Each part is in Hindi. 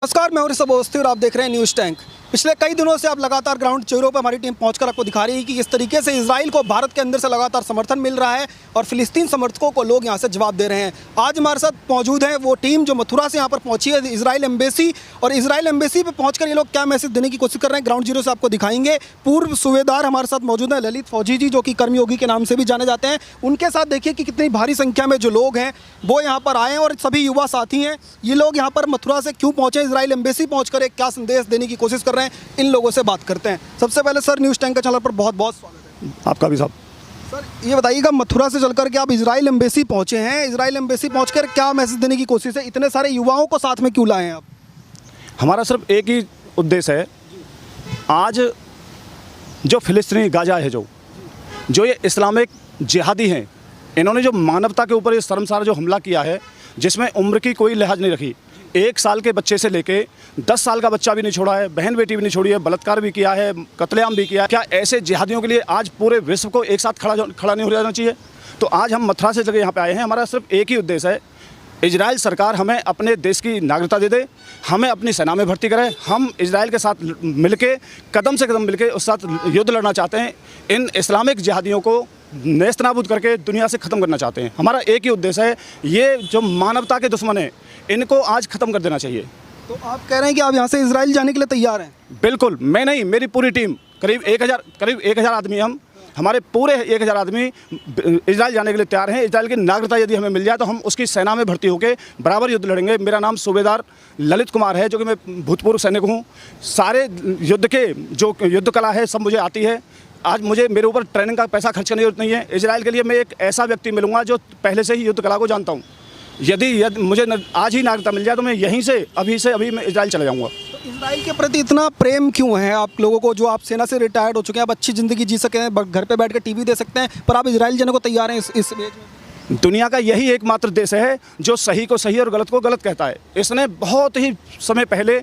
नमस्कार, मैं ऋषभ अवस्थी और आप देख रहे हैं न्यूज़ टैंक। पिछले कई दिनों से आप लगातार ग्राउंड चेहरों पर हमारी टीम पहुंचकर आपको दिखा रही है कि किस तरीके से इजराइल को भारत के अंदर से लगातार समर्थन मिल रहा है और फिलिस्तीन समर्थकों को लोग यहां से जवाब दे रहे हैं। आज हमारे साथ मौजूद है वो टीम जो मथुरा से यहां पर पहुंची है, इजराइल एम्बेसी। और इजराइल एम्बेसी पे पहुंचकर ये लोग क्या मैसेज देने की कोशिश कर रहे हैं, ग्राउंड जीरो से आपको दिखाएंगे। पूर्व सूबेदार हमारे साथ मौजूद हैं, ललित फौजी जी, जो कि कर्मयोगी के नाम से भी जाने जाते हैं। उनके साथ देखिए कि कितनी भारी संख्या में जो लोग हैं वो यहाँ पर आए हैं और सभी युवा साथी हैं। ये लोग यहाँ पर मथुरा से क्यों पहुँचे, इजराइल एम्बेसी पहुँचकर एक क्या संदेश देने की कोशिश कर रहे हैं, इन लोगों से बात करते हैं। सबसे पहले सर, न्यूज़ टैंक के चैनल पर बहुत बहुत स्वागत है। आपका भी साहब। सर ये बताइएगा, मथुरा से चलकर के आप इजराइल एम्बेसी पहुंचे हैं, इजराइल एम्बेसी पहुंचकर क्या मैसेज देने की कोशिश है, इतने सारे युवाओं को साथ में क्यों लाए हैं आप? हमारा सिर्फ एक ही उद्देश्य है। आज जो फिलिस्तीनी गाजा है, जो ये इस्लामिक जिहादी हैं, इन्होंने जो मानवता के ऊपर ये शर्मसार जो हमला किया है, जिसमें उम्र की कोई लिहाज नहीं रखी। 1 साल के बच्चे से लेके 10 साल का बच्चा भी नहीं छोड़ा है, बहन बेटी भी नहीं छोड़ी है, बलात्कार भी किया है, कत्लेआम भी किया है। क्या ऐसे जिहादियों के लिए आज पूरे विश्व को एक साथ खड़ा नहीं हो जाना चाहिए? तो आज हम मथुरा से जगह यहाँ पे आए हैं। हमारा सिर्फ एक ही उद्देश्य है, इजराइल सरकार हमें अपने देश की नागरिकता दे दे, हमें अपनी सेना में भर्ती करे। हम इजराइल के साथ मिलके कदम से कदम मिलके उस साथ युद्ध लड़ना चाहते हैं। इन इस्लामिक जिहादियों को नेस्तनाबूद करके दुनिया से ख़त्म करना चाहते हैं। हमारा एक ही उद्देश्य है, ये जो मानवता के दुश्मन हैं इनको आज ख़त्म कर देना चाहिए। तो आप कह रहे हैं कि आप यहाँ से इजराइल जाने के लिए तैयार हैं? बिल्कुल, मैं नहीं, मेरी पूरी टीम, करीब 1000 आदमी हम, हमारे पूरे 1000 आदमी इजराइल जाने के लिए तैयार हैं। इजराइल की नागरिकता यदि हमें मिल जाए तो हम उसकी सेना में भर्ती होकर बराबर युद्ध लड़ेंगे। मेरा नाम सूबेदार ललित कुमार है, जो कि मैं भूतपूर्व सैनिक हूँ। सारे युद्ध के जो युद्ध कला है सब मुझे आती है। आज मेरे ऊपर ट्रेनिंग का पैसा खर्च करने की जरूरत नहीं है। इजराइल के लिए मैं एक ऐसा व्यक्ति मिलूंगा जो पहले से ही युद्ध कला को जानता हूँ। यदि मुझे आज ही नागरिकता मिल जाए तो मैं यहीं से अभी मैं इजराइल चला जाऊँगा। तो इजराइल के प्रति इतना प्रेम क्यों है आप लोगों को, जो आप सेना से रिटायर्ड हो चुके हैं, आप अच्छी ज़िंदगी जी सके हैं, घर पे बैठ कर टीवी दे सकते हैं, पर आप इजराइल जाने को तैयार हैं? इस एज में दुनिया का यही एकमात्र देश है जो सही को सही और गलत को गलत कहता है। इसने बहुत ही समय पहले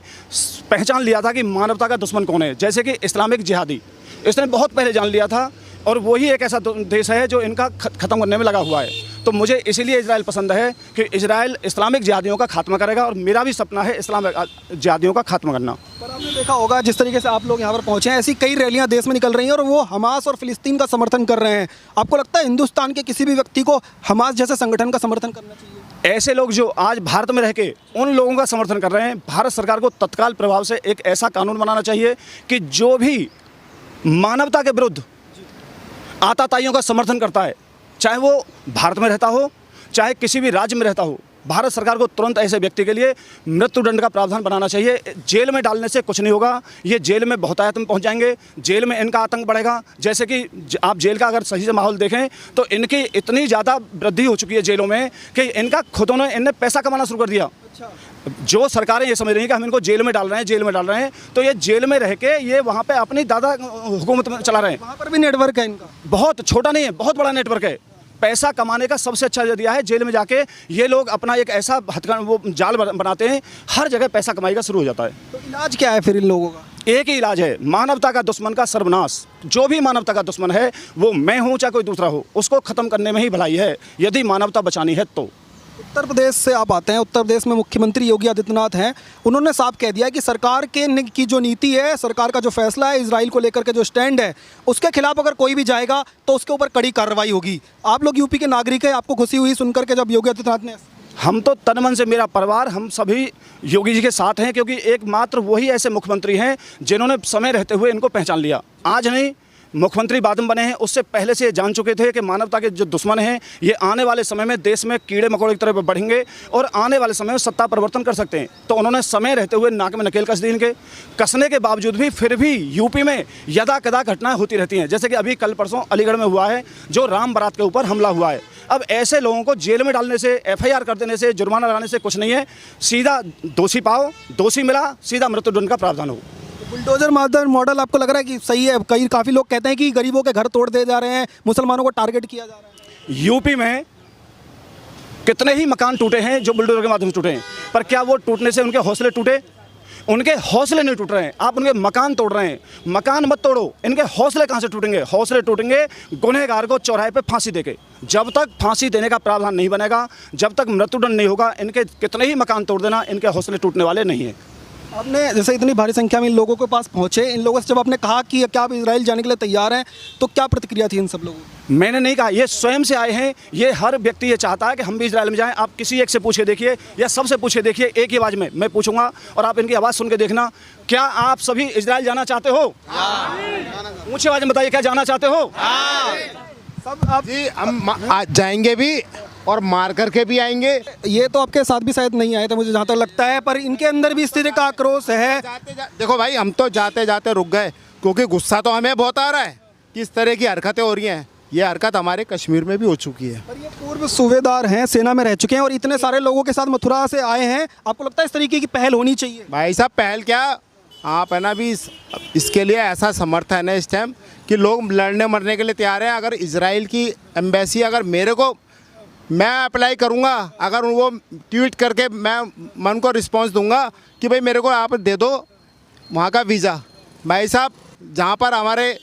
पहचान लिया था कि मानवता का दुश्मन कौन है, जैसे कि इस्लामिक जिहादी। इसने बहुत पहले जान लिया था और वही एक ऐसा देश है जो इनका ख़त्म करने में लगा हुआ है। तो मुझे इसीलिए इजराइल पसंद है कि इजराइल इस्लामिक जिहादियों का खात्मा करेगा और मेरा भी सपना है इस्लामिक जिहादियों का खात्मा करना। पर आपने देखा होगा जिस तरीके से आप लोग यहाँ पर पहुँचे हैं, ऐसी कई रैलियाँ देश में निकल रही हैं और वो हमास और फिलिस्तीन का समर्थन कर रहे हैं। आपको लगता है हिंदुस्तान के किसी भी व्यक्ति को हमास जैसे संगठन का समर्थन करना चाहिए? ऐसे लोग जो आज भारत में रह के उन लोगों का समर्थन कर रहे हैं, भारत सरकार को तत्काल प्रभाव से एक ऐसा कानून बनाना चाहिए कि जो भी मानवता के विरुद्ध आतताइयों का समर्थन करता है, चाहे वो भारत में रहता हो चाहे किसी भी राज्य में रहता हो, भारत सरकार को तुरंत ऐसे व्यक्ति के लिए मृत्युदंड का प्रावधान बनाना चाहिए। जेल में डालने से कुछ नहीं होगा, ये जेल में बहुतायत में पहुंच जाएंगे, जेल में इनका आतंक बढ़ेगा। जैसे कि आप जेल का अगर सही से माहौल देखें तो इनकी इतनी ज़्यादा वृद्धि हो चुकी है जेलों में कि इनका इनने पैसा कमाना शुरू कर दिया। जो सरकारें ये समझ रही हैं कि हम इनको जेल में डाल रहे हैं, तो ये जेल में रह के ये वहाँ पे अपनी दादा हुकूमत में चला रहे हैं। वहाँ पर भी नेटवर्क है इनका, बहुत छोटा नहीं है, बहुत बड़ा नेटवर्क है। पैसा कमाने का सबसे अच्छा जरिया है जेल में जाके ये लोग अपना एक ऐसा वो जाल बनाते हैं, हर जगह पैसा कमाई का शुरू हो जाता है। तो इलाज क्या है फिर इन लोगों का? एक ही इलाज है, मानवता का दुश्मन का सर्वनाश। जो भी मानवता का दुश्मन है, वो मैं हूँ चाहे कोई दूसरा हो, उसको ख़त्म करने में ही भलाई है, यदि मानवता बचानी है तो। उत्तर प्रदेश से आप आते हैं, उत्तर प्रदेश में मुख्यमंत्री योगी आदित्यनाथ हैं। उन्होंने साफ कह दिया कि सरकार की जो नीति है, सरकार का जो फैसला है, इजराइल को लेकर के जो स्टैंड है, उसके खिलाफ अगर कोई भी जाएगा तो उसके ऊपर कड़ी कार्रवाई होगी। आप लोग यूपी के नागरिक हैं, आपको खुशी हुई सुनकर के जब योगी आदित्यनाथ ने? हम तो तन मन से, मेरा परिवार, हम सभी योगी जी के साथ हैं, क्योंकि एकमात्र वही ऐसे मुख्यमंत्री हैं जिन्होंने समय रहते हुए इनको पहचान लिया। आज नहीं, मुख्यमंत्री बाद में बने हैं, उससे पहले से जान चुके थे कि मानवता के जो दुश्मन हैं ये आने वाले समय में देश में कीड़े मकोड़े की तरह बढ़ेंगे और आने वाले समय में सत्ता परिवर्तन कर सकते हैं। तो उन्होंने समय रहते हुए नाक में नकेल कस दी। इनके कसने के बावजूद भी फिर भी यूपी में यदा कदा घटनाएं होती रहती हैं, जैसे कि अभी कल परसों अलीगढ़ में हुआ है, जो राम बारात के ऊपर हमला हुआ है। अब ऐसे लोगों को जेल में डालने से, FIR कर देने से, जुर्माना लगाने से कुछ नहीं है। सीधा दोषी पाओ, दोषी मिला, सीधा मृत्युदंड का प्रावधान हो। बुलडोजर मॉडल आपको लग रहा है कि सही है? काफ़ी लोग कहते हैं कि गरीबों के घर तोड़ दे जा रहे हैं, मुसलमानों को टारगेट किया जा रहा है। यूपी में कितने ही मकान टूटे हैं जो बुलडोजर के माध्यम से टूटे हैं, पर क्या वो टूटने से उनके हौसले टूटे? उनके हौसले नहीं टूट रहे हैं, आप उनके मकान तोड़ रहे हैं। मकान मत तोड़ो, इनके हौसले कहाँ से टूटेंगे? हौसले टूटेंगे गुनहगार को चौराहे पे फांसी देके। जब तक फांसी देने का प्रावधान नहीं बनेगा, जब तक मृत्युदंड नहीं होगा, इनके कितने ही मकान तोड़ देना, इनके हौसले टूटने वाले नहीं हैं। आपने जैसे इतनी भारी संख्या में इन लोगों के पास पहुंचे, इन लोगों से जब आपने कहा कि क्या आप इजराइल जाने के लिए तैयार हैं, तो क्या प्रतिक्रिया थी इन सब लोगों की? मैंने नहीं कहा, ये स्वयं से आए हैं। ये हर व्यक्ति ये चाहता है कि हम भी इजराइल में जाएं। आप किसी एक से पूछे देखिए या सबसे पूछे देखिए, एक ही आवाज़ में मैं पूछूंगा और आप इनकी आवाज़ सुन के देखना, क्या आप सभी इजराइल जाना चाहते हो? ऊँची आवाज़ में बताइए, क्या जाना चाहते हो? सब आप जी हम जाएंगे भी और मार करके भी आएंगे। ये तो आपके साथ भी शायद नहीं आए थे मुझे जहाँ तक लगता है, पर इनके अंदर भी इस तरह का आक्रोश है। देखो भाई, हम तो जाते जाते रुक गए क्योंकि गुस्सा तो हमें बहुत आ रहा है कि इस तरह की हरकतें हो रही हैं। ये हरकत हमारे कश्मीर में भी हो चुकी है। पर ये पूर्व सूबेदार हैं, सेना में रह चुके हैं और इतने सारे लोगों के साथ मथुरा से आए हैं, आपको लगता है इस तरीके की पहल होनी चाहिए? भाई साहब, पहल क्या, आप है ना भी इसके लिए ऐसा समर्थन है इस टाइम कि लोग लड़ने मरने के लिए तैयार हैं। अगर इजराइल की एम्बेसी, अगर मेरे को, मैं अप्लाई करूंगा, अगर वो ट्वीट करके मैं उनको रिस्पांस दूंगा कि भाई मेरे को आप दे दो वहाँ का वीज़ा। भाई साहब, जहाँ पर हमारे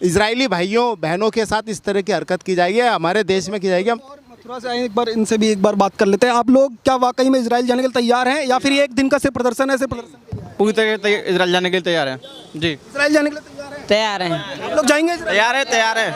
इजरायली भाइयों बहनों के साथ इस तरह की हरकत की जाएगी, हमारे देश में की जाएगी। हम और मथुरा से आए, एक बार इनसे भी एक बार बात कर लेते हैं। आप लोग क्या वाकई में इजराइल जाने के लिए तैयार हैं या फिर ये एक दिन का सिर्फ प्रदर्शन है? सिर्फ प्रदर्शन के लिए आए हैं? पूरी तरह से इजराइल जाने के लिए तैयार हैं जी। इजराइल जाने के लिए तैयार हैं? तैयार हैं। आप लोग जाएंगे इजराइल? तैयार है।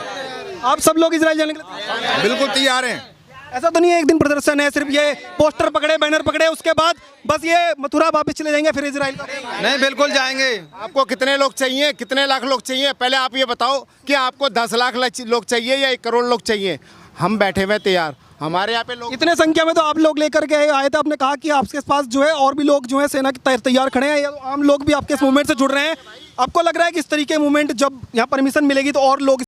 आप सब लोग इजराइल जाने के लिए तैयार हैं? बिल्कुल तैयार हैं। ऐसा तो नहीं है एक दिन प्रदर्शन है, सिर्फ ये पोस्टर पकड़े, बैनर पकड़े, उसके बाद बस ये मथुरा वापस चले जाएंगे फिर इजराइल का? नहीं, बिल्कुल जाएंगे। आपको कितने लोग चाहिए, कितने लाख लोग चाहिए, पहले आप ये बताओ कि आपको 10 लाख लोग चाहिए या 1 करोड़ लोग चाहिए? हम बैठे हुए तैयार, हमारे यहाँ पे लोग इतने संख्या में तो आप लोग लेकर के आए थे। आपने कहा कि आपके पास जो है और भी लोग जो है सेना के तैयार खड़े हैं, या आम लोग भी आपके इस मूवमेंट से जुड़ रहे हैं। आपको लग रहा है कि इस तरीके मूवमेंट जब यहाँ परमिशन मिलेगी तो और लोग